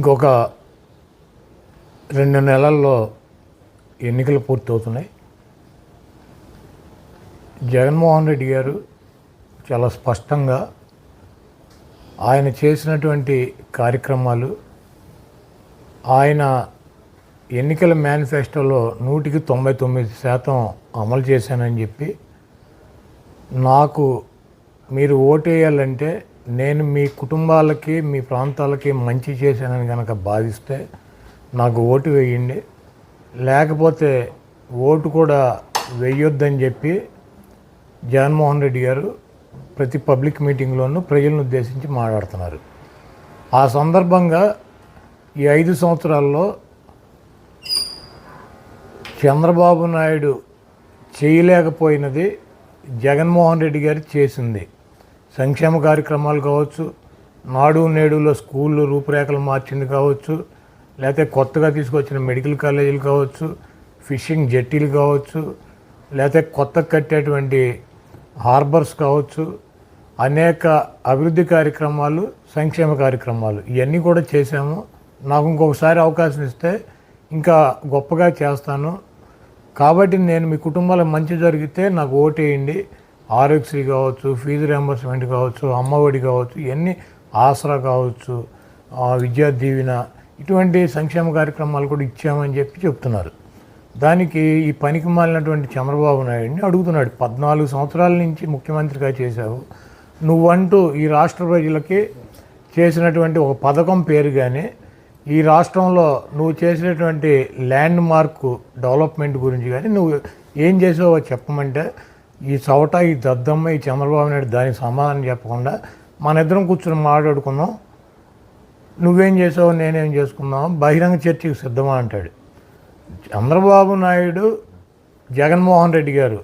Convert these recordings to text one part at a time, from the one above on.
ఇంకొక 2 నెలల్లో ఎన్నికలు పూర్తవుతున్నాయి. జగన్మోహన్ రెడ్డి గారు చాలా స్పష్టంగా ఆయన చేసినటువంటి కార్యక్రమాలు, ఆయన ఎన్నికల మేనిఫెస్టోలో 99% అమలు చేశానని చెప్పి, నాకు మీరు ఓటేయాలంటే నేను మీ కుటుంబాలకి, మీ ప్రాంతాలకి మంచి చేశానని కనుక భావిస్తే నాకు ఓటు వేయండి, లేకపోతే ఓటు కూడా వేయొద్దని చెప్పి జగన్మోహన్ రెడ్డి గారు ప్రతి పబ్లిక్ మీటింగ్లోనూ ప్రజలను ఉద్దేశించి మాట్లాడుతున్నారు. ఆ సందర్భంగా ఈ 5 సంవత్సరాల్లో చంద్రబాబు నాయుడు చేయలేకపోయినది జగన్మోహన్ రెడ్డి గారు చేసింది. సంక్షేమ కార్యక్రమాలు కావచ్చు, నాడు నేడులో స్కూళ్ళు రూపురేఖలు మార్చింది కావచ్చు, లేకపోతే కొత్తగా తీసుకొచ్చిన మెడికల్ కాలేజీలు కావచ్చు, ఫిషింగ్ జెట్టీలు కావచ్చు, లేకపోతే కొత్త కట్టేటువంటి హార్బర్స్ కావచ్చు, అనేక అభివృద్ధి కార్యక్రమాలు, సంక్షేమ కార్యక్రమాలు ఇవన్నీ కూడా చేశాము. నాకు ఇంకొకసారి అవకాశం ఇస్తే ఇంకా గొప్పగా చేస్తాను. కాబట్టి నేను మీ కుటుంబాలకు మంచి జరిగితే నాకు ఓటేయండి. ఆరోగ్యశ్రీ కావచ్చు, ఫీజు రియంబర్స్మెంట్ కావచ్చు, అమ్మఒడి కావచ్చు, ఇవన్నీ ఆసరా కావచ్చు, విద్యా దీవెన, ఇటువంటి సంక్షేమ కార్యక్రమాలు కూడా ఇచ్చామని చెప్పి చెప్తున్నారు. దానికి ఈ పనికి మాలినటువంటి చంద్రబాబు నాయుడిని అడుగుతున్నాడు, 14 సంవత్సరాల నుంచి ముఖ్యమంత్రిగా చేశావు, నువ్వంటూ ఈ రాష్ట్ర ప్రజలకి చేసినటువంటి ఒక పథకం పేరు కానీ, ఈ రాష్ట్రంలో నువ్వు చేసినటువంటి ల్యాండ్ మార్క్ డెవలప్మెంట్ గురించి కానీ నువ్వు ఏం చేసావో చెప్పమంటే, ఈ చవట, ఈ దద్దమ్మ, ఈ చంద్రబాబు నాయుడు దానికి సమాధానం చెప్పకుండా మన ఇద్దరం కూర్చొని మాట్లాడుకుందాం, నువ్వేం చేసావో నేనేం చేసుకుందాం, బహిరంగ చర్చకు సిద్ధమా అంటాడు. చంద్రబాబు నాయుడు, జగన్మోహన్ రెడ్డి గారు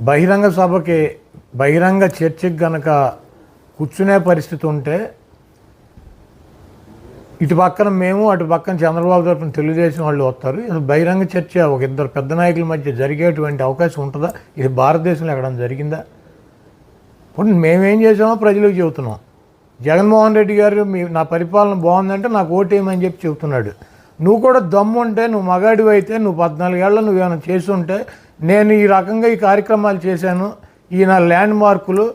బహిరంగ సభకి, బహిరంగ చర్చకి కనుక కూర్చునే పరిస్థితి ఉంటే, ఇటు పక్కన మేము, అటు పక్కన చంద్రబాబు తరఫున తెలుగుదేశం వాళ్ళు వస్తారు. బహిరంగ చర్చ ఒక ఇద్దరు పెద్ద నాయకుల మధ్య జరిగేటువంటి అవకాశం ఉంటుందా? ఇది భారతదేశంలో ఎక్కడైనా జరిగిందా? ఇప్పుడు మేమేం చేసామో ప్రజలకు చెబుతున్నాం. జగన్మోహన్ రెడ్డి గారు నా పరిపాలన బాగుందంటే నాకు ఓటేయమని చెప్పి చెబుతున్నాడు. నువ్వు కూడా దమ్ము ఉంటే, నువ్వు మగాడివి అయితే, నువ్వు 14 ఏళ్ళలో నువ్వేమైనా చేస్తుంటే, నేను ఈ రకంగా ఈ కార్యక్రమాలు చేశాను, ఈ నా ల్యాండ్ మార్కులు,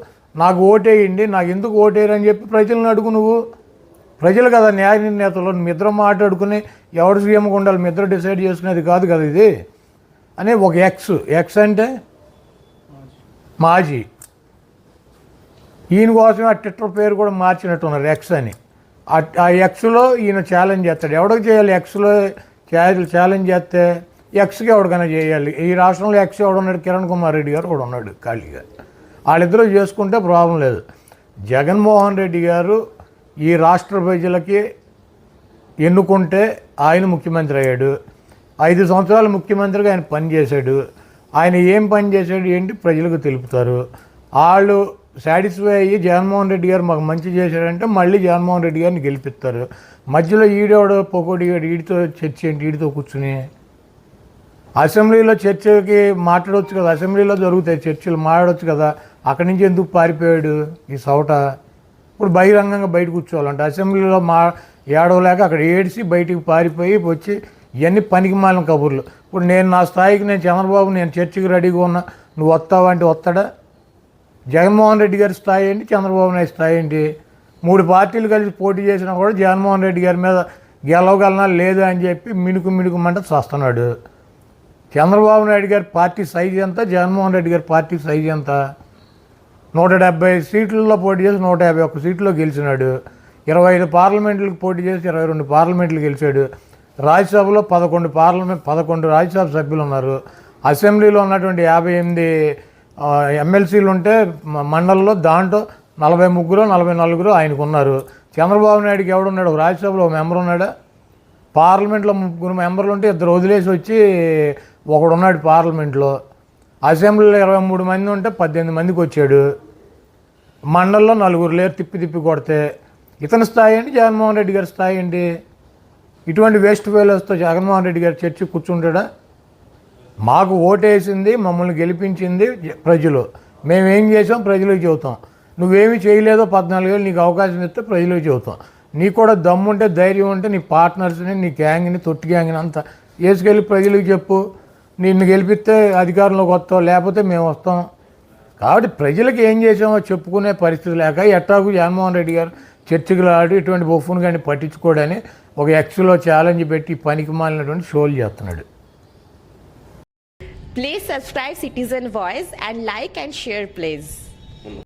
నాకు ఓటేయండి, నాకు ఎందుకు ఓటేయరని చెప్పి ప్రజలను అడుగు. నువ్వు ప్రజలు కదా న్యాయ నిర్ణేతలు, మీ ఇద్దరు మాట్లాడుకుని ఎవరు సీఎంగా ఉండాలి మీ ఇద్దరు డిసైడ్ చేసుకునేది కాదు కదా ఇది అని. ఒక ఎక్స్ అంటే మాజీ, ఈయన కోసమే ఆ ట్విట్టర్ పేరు కూడా మార్చినట్టున్నారు ఎక్స్ అని. ఆ ఎక్స్లో ఈయన ఛాలెంజ్ చేస్తాడు. ఎవడికి చేయాలి? ఎక్స్లో ఛాలెంజ్ చేస్తే ఎక్స్కి ఎవరికైనా చేయాలి. ఈ రాష్ట్రంలో ఎక్స్ ఎవడున్నాడు? కిరణ్ కుమార్ రెడ్డి గారు కూడా ఉన్నాడు ఖాళీగా. వాళ్ళిద్దరూ చేసుకుంటే ప్రాబ్లం లేదు. జగన్మోహన్ రెడ్డి గారు ఈ రాష్ట్ర ప్రజలకి ఎన్నుకుంటే ఆయన ముఖ్యమంత్రి అయ్యాడు. 5 సంవత్సరాలు ముఖ్యమంత్రిగా ఆయన పనిచేశాడు. ఆయన ఏం పని చేశాడు ఏంటి ప్రజలకు తెలుపుతారు. వాళ్ళు సాటిస్ఫై అయ్యి జగన్మోహన్ రెడ్డి గారు మాకు మంచి చేశాడంటే మళ్ళీ జగన్మోహన్ రెడ్డి గారిని గెలిపిస్తారు. మధ్యలో ఈడేవాడు పొగోడి ఈడితో చర్చ ఏంటి? ఈడితో కూర్చుని అసెంబ్లీలో చర్చకి మాట్లాడవచ్చు కదా, అసెంబ్లీలో జరుగుతాయి చర్చలు, మాట్లాడవచ్చు కదా. అక్కడి నుంచి ఎందుకు పారిపోయాడు ఈ సౌట? ఇప్పుడు బహిరంగంగా బయట కూర్చోవాలంటే అసెంబ్లీలో ఏడవలేక అక్కడ ఏడిసి బయటికి పారిపోయి వచ్చి ఇవన్నీ పనికి మాలిన కబుర్లు. ఇప్పుడు నేను నా స్థాయికి, నేను చంద్రబాబు, నేను చర్చకి రెడీగా ఉన్నా, నువ్వు వస్తావా అంటే వస్తాడా? జగన్మోహన్ రెడ్డి గారి స్థాయి ఏంటి, చంద్రబాబు నాయుడు స్థాయి ఏంటి? 3 పార్టీలు కలిసి పోటీ చేసినా కూడా జగన్మోహన్ రెడ్డి గారి మీద గెలవగలనా లేదా అని చెప్పి మిణుకుమంట చేస్తున్నాడు. చంద్రబాబు నాయుడు గారి పార్టీ సైజు ఎంత, జగన్మోహన్ రెడ్డి గారి పార్టీ సైజు ఎంత? 170 సీట్లలో పోటీ చేసి 151 సీట్లో గెలిచినాడు. 25 పార్లమెంట్లకు పోటీ చేసి 22 పార్లమెంట్లు గెలిచాడు. రాజ్యసభలో 11 రాజ్యసభ సభ్యులు ఉన్నారు. అసెంబ్లీలో ఉన్నటువంటి 58 ఎమ్మెల్సీలు ఉంటే మండలంలో దాంట్లో 43 44 ఆయనకు ఉన్నారు. చంద్రబాబు నాయుడుకి ఎవడున్నాడు? రాజ్యసభలో ఒక మెంబర్ ఉన్నాడా? పార్లమెంట్లో 3 మెంబర్లు ఉంటే 2 వదిలేసి వచ్చి ఒకడు ఉన్నాడు పార్లమెంట్లో. అసెంబ్లీలో 23 మంది ఉంటే 18 మందికి వచ్చాడు. మండలంలో 4 లేరు తిప్పి కొడితే. ఇతని స్థాయి ఏంటి, జగన్మోహన్ రెడ్డి గారి స్థాయి ఏంటి? ఇటువంటి వేస్ట్ ఫెయిలర్స్తో జగన్మోహన్ రెడ్డి గారు చర్చ కూర్చుంటాడా? మాకు ఓటేసింది, మమ్మల్ని గెలిపించింది ప్రజలు, మేమేం చేసాం ప్రజలకు చెబుతాం. నువ్వేమీ చేయలేదో 14 ఏళ్ళు నీకు అవకాశం ఇస్తే ప్రజలకు చెబుతాం. నీకు కూడా దమ్ముంటే ధైర్యం ఉంటే నీ పార్ట్నర్స్ని నీ గ్యాంగ్ని తొట్టి గ్యాంగ్ని అంతా వేసుకెళ్ళి ప్రజలకు చెప్పు, నిన్ను గెలిపిస్తే అధికారంలోకి వస్తావు, లేకపోతే మేము వస్తాం. కాబట్టి ప్రజలకు ఏం చేసామో చెప్పుకునే పరిస్థితి లేక ఎట్టాకు జగన్మోహన్ రెడ్డి గారు చర్చకులు ఆడి ఇటువంటి బొఫ్ఫును కానీ పట్టించుకోవడని ఒక ఎక్స్లో ఛాలెంజ్ పెట్టి పనికి మాలినటువంటి షోలు చేస్తున్నాడు. Please subscribe Citizen Voice and like and share please.